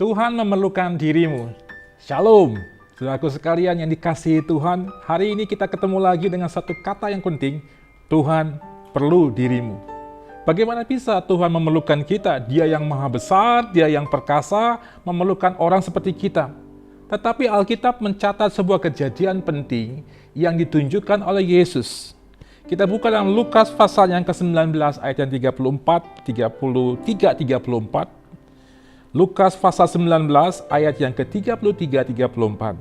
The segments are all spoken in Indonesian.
Tuhan memerlukan dirimu. Shalom, saudaraku sekalian yang dikasihi Tuhan. Hari ini kita ketemu lagi dengan satu kata yang penting. Tuhan perlu dirimu. Bagaimana bisa Tuhan memerlukan kita? Dia yang maha besar, Dia yang perkasa, memerlukan orang seperti kita. Tetapi Alkitab mencatat sebuah kejadian penting yang ditunjukkan oleh Yesus. Kita buka dalam Lukas pasal yang ke-19 ayat yang 34, 33, 34. Lukas pasal 19 ayat yang ke-33-34.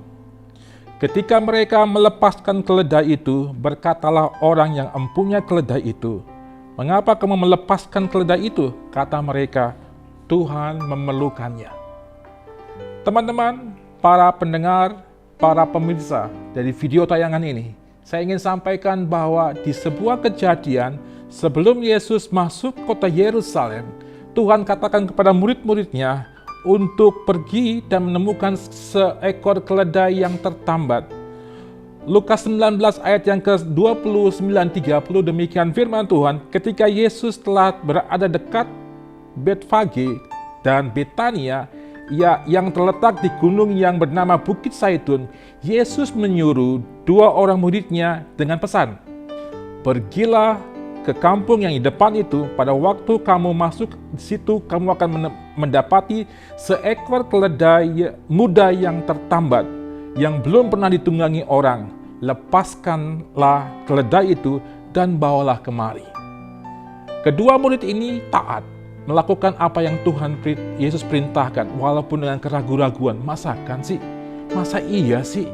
Ketika mereka melepaskan keledai itu, berkatalah orang yang empunya keledai itu, "Mengapa kamu melepaskan keledai itu?" Kata mereka, "Tuhan memerlukannya." Teman-teman, para pendengar, para pemirsa dari video tayangan ini, saya ingin sampaikan bahwa di sebuah kejadian sebelum Yesus masuk kota Yerusalem, Tuhan katakan kepada murid-muridnya untuk pergi dan menemukan seekor keledai yang tertambat. Lukas 19 ayat yang ke-29-30 demikian firman Tuhan, ketika Yesus telah berada dekat Betfage dan Betania, yang terletak di gunung yang bernama Bukit Zaitun, Yesus menyuruh dua orang muridnya dengan pesan, "Pergilah ke kampung yang di depan itu, pada waktu kamu masuk di situ, kamu akan mendapati seekor keledai muda yang tertambat, yang belum pernah ditunggangi orang. Lepaskanlah keledai itu dan bawalah kemari." Kedua murid ini taat, melakukan apa yang Tuhan Yesus perintahkan, walaupun dengan keraguan-raguan. Masa iya sih?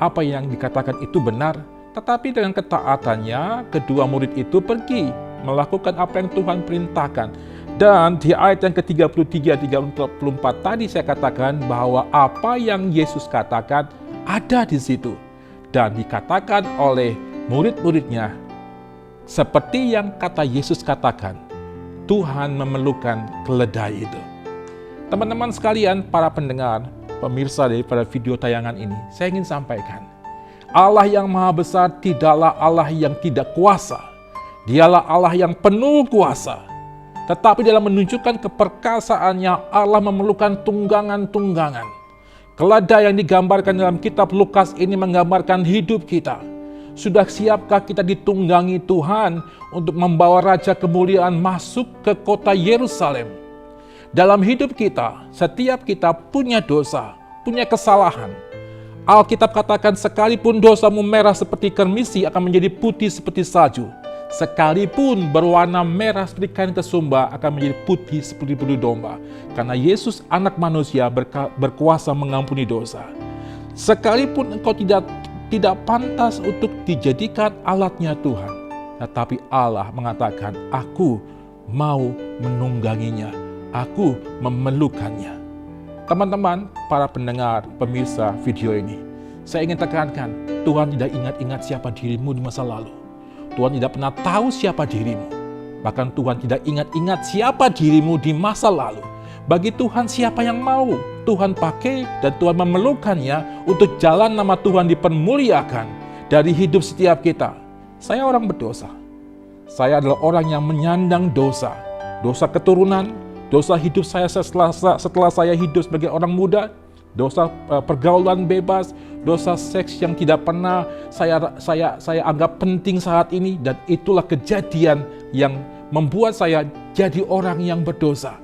Apa yang dikatakan itu benar? Tetapi dengan ketaatannya, kedua murid itu pergi melakukan apa yang Tuhan perintahkan. Dan di ayat yang ke-33-34 tadi saya katakan bahwa apa yang Yesus katakan ada di situ. Dan dikatakan oleh murid-muridnya, seperti yang kata Yesus katakan, Tuhan memerlukan keledai itu. Teman-teman sekalian, para pendengar, pemirsa daripada video tayangan ini, saya ingin sampaikan, Allah yang maha besar tidaklah Allah yang tidak kuasa. Dialah Allah yang penuh kuasa. Tetapi dalam menunjukkan keperkasaannya, Allah memerlukan tunggangan-tunggangan. Keledai yang digambarkan dalam kitab Lukas ini menggambarkan hidup kita. Sudah siapkah kita ditunggangi Tuhan untuk membawa Raja Kemuliaan masuk ke kota Yerusalem? Dalam hidup kita, setiap kita punya dosa, punya kesalahan. Alkitab katakan, sekalipun dosamu merah seperti kermisi akan menjadi putih seperti salju. Sekalipun berwarna merah seperti kain kesumba akan menjadi putih seperti bulu domba. Karena Yesus anak manusia berkuasa mengampuni dosa. Sekalipun engkau tidak pantas untuk dijadikan alatnya Tuhan. Tetapi Allah mengatakan, aku mau menungganginya. Aku memerlukannya. Teman-teman, para pendengar, pemirsa video ini, saya ingin tekankan, Tuhan tidak ingat-ingat siapa dirimu di masa lalu. Tuhan tidak pernah tahu siapa dirimu. Bahkan Tuhan tidak ingat-ingat siapa dirimu di masa lalu. Bagi Tuhan siapa yang mau Tuhan pakai dan Tuhan memerlukannya untuk jalan nama Tuhan dipermuliakan dari hidup setiap kita. Saya orang berdosa. Saya adalah orang yang menyandang dosa. Dosa keturunan, dosa hidup saya setelah saya hidup sebagai orang muda, dosa pergaulan bebas, dosa seks yang tidak pernah saya anggap penting saat ini, dan itulah kejadian yang membuat saya jadi orang yang berdosa.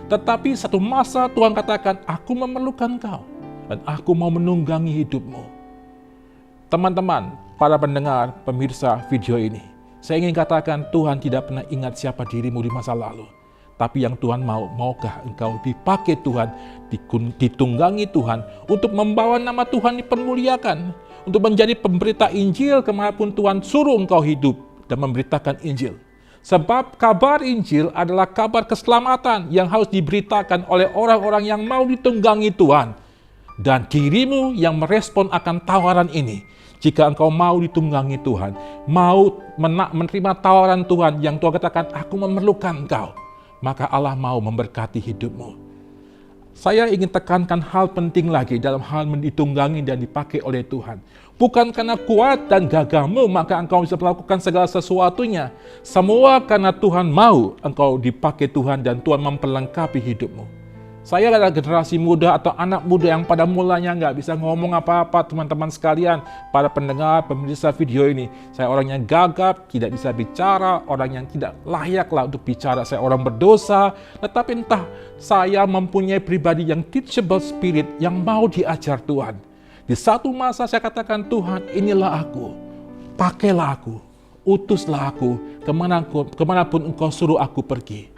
Tetapi satu masa Tuhan katakan, aku memerlukan kau dan aku mau menunggangi hidupmu. Teman-teman, para pendengar, pemirsa video ini, saya ingin katakan Tuhan tidak pernah ingat siapa dirimu di masa lalu. Tapi yang Tuhan maukah engkau dipakai Tuhan, ditunggangi Tuhan, untuk membawa nama Tuhan dipermuliakan, untuk menjadi pemberita Injil kemanapun Tuhan suruh engkau hidup dan memberitakan Injil. Sebab kabar Injil adalah kabar keselamatan yang harus diberitakan oleh orang-orang yang mau ditunggangi Tuhan. Dan dirimu yang merespon akan tawaran ini. Jika engkau mau ditunggangi Tuhan, mau menerima tawaran Tuhan yang Tuhan katakan, aku memerlukan engkau, maka Allah mau memberkati hidupmu. Saya ingin tekankan hal penting lagi dalam hal ditunggangi dan dipakai oleh Tuhan. Bukan karena kuat dan gagahmu maka engkau bisa melakukan segala sesuatunya. Semua karena Tuhan mau engkau dipakai Tuhan dan Tuhan memperlengkapi hidupmu. Saya adalah generasi muda atau anak muda yang pada mulanya nggak bisa ngomong apa-apa, teman-teman sekalian, para pendengar, pemirsa video ini. Saya orang yang gagap, tidak bisa bicara, orang yang tidak layaklah untuk bicara. Saya orang berdosa, tetapi entah saya mempunyai pribadi yang teachable spirit, yang mau diajar Tuhan. Di satu masa saya katakan, Tuhan, inilah aku, pakailah aku, utuslah aku, kemanapun Engkau suruh aku pergi.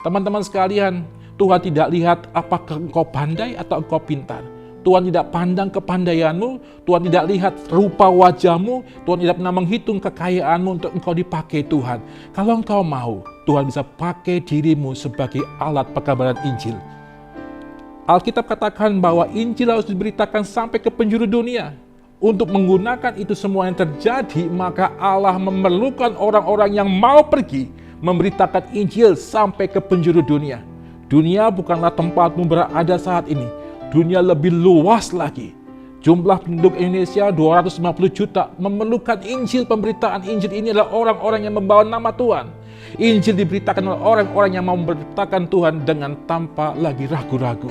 Teman-teman sekalian, Tuhan tidak lihat apakah engkau pandai atau engkau pintar. Tuhan tidak pandang kepandaianmu, Tuhan tidak lihat rupa wajahmu, Tuhan tidak pernah menghitung kekayaanmu untuk engkau dipakai Tuhan. Kalau engkau mau, Tuhan bisa pakai dirimu sebagai alat pekabaran Injil. Alkitab katakan bahwa Injil harus diberitakan sampai ke penjuru dunia. Untuk menggunakan itu semua yang terjadi, maka Allah memerlukan orang-orang yang mau pergi memberitakan Injil sampai ke penjuru dunia. Dunia bukanlah tempatmu berada saat ini. Dunia lebih luas lagi. Jumlah penduduk Indonesia 250 juta memerlukan Injil. Pemberitaan Injil ini adalah orang-orang yang membawa nama Tuhan. Injil diberitakan oleh orang-orang yang mau memberitakan Tuhan dengan tanpa lagi ragu-ragu.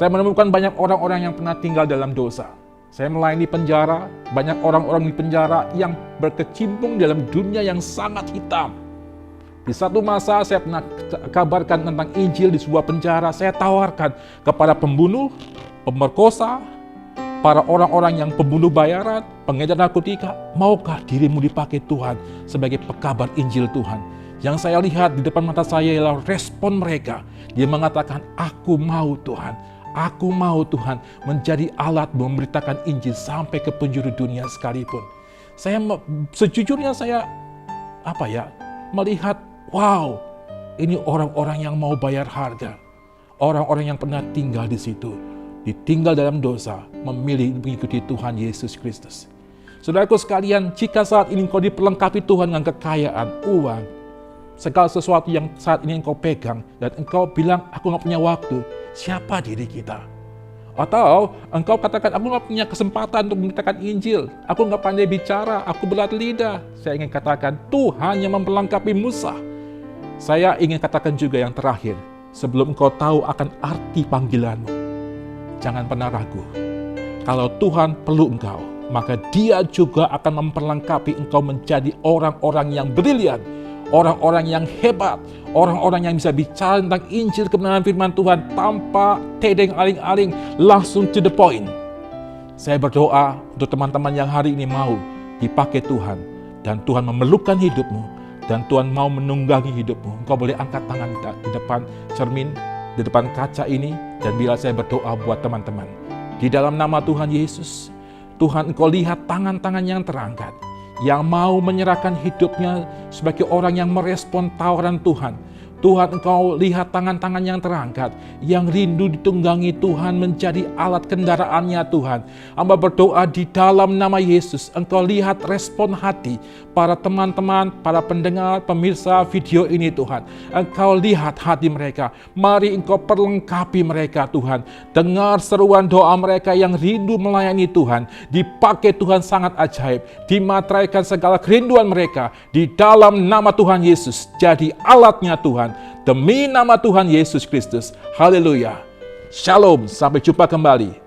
Saya menemukan banyak orang-orang yang pernah tinggal dalam dosa. Saya melayani penjara, banyak orang-orang di penjara yang berkecimpung dalam dunia yang sangat hitam. Di satu masa saya pernah kabarkan tentang Injil di sebuah penjara. Saya tawarkan kepada pembunuh, pemerkosa, para orang-orang yang pembunuh bayaran, pengedar narkotika, maukah dirimu dipakai Tuhan sebagai pekabar Injil Tuhan? Yang saya lihat di depan mata saya ialah respon mereka. Dia mengatakan, aku mau Tuhan, aku mau Tuhan menjadi alat memberitakan Injil sampai ke penjuru dunia sekalipun. Sejujurnya saya melihat, wow, ini orang-orang yang mau bayar harga. Orang-orang yang pernah tinggal di situ, ditinggal dalam dosa, memilih mengikuti Tuhan Yesus Kristus. Saudaraku sekalian, jika saat ini engkau diperlengkapi Tuhan dengan kekayaan, uang, segala sesuatu yang saat ini engkau pegang, dan engkau bilang, aku gak punya waktu, siapa diri kita? Atau engkau katakan, aku gak punya kesempatan untuk memberitakan Injil, aku gak pandai bicara, aku belat lidah. Saya ingin katakan, Tuhan yang memperlengkapi Musa. Saya ingin katakan juga yang terakhir, sebelum engkau tahu akan arti panggilanmu, jangan pernah ragu. Kalau Tuhan perlu engkau, maka Dia juga akan memperlengkapi engkau menjadi orang-orang yang brilian, orang-orang yang hebat, orang-orang yang bisa bicara tentang Injil kebenaran firman Tuhan tanpa tedeng aling-aling, langsung to the point. Saya berdoa untuk teman-teman yang hari ini mau dipakai Tuhan, dan Tuhan memerlukan hidupmu, dan Tuhan mau menunggangi hidupmu. Engkau boleh angkat tangan di depan cermin, di depan kaca ini, dan bila saya berdoa buat teman-teman. Di dalam nama Tuhan Yesus, Tuhan engkau lihat tangan-tangan yang terangkat, yang mau menyerahkan hidupnya sebagai orang yang merespon tawaran Tuhan. Tuhan engkau lihat tangan-tangan yang terangkat, yang rindu ditunggangi Tuhan menjadi alat kendaraannya Tuhan. Hamba berdoa di dalam nama Yesus, engkau lihat respon hati para teman-teman, para pendengar, pemirsa video ini Tuhan. Engkau lihat hati mereka, mari engkau perlengkapi mereka Tuhan. Dengar seruan doa mereka yang rindu melayani Tuhan, dipakai Tuhan sangat ajaib, dimateraikan segala kerinduan mereka di dalam nama Tuhan Yesus, jadi alatnya Tuhan. Demi nama Tuhan Yesus Kristus. Haleluya. Shalom. Sampai jumpa kembali.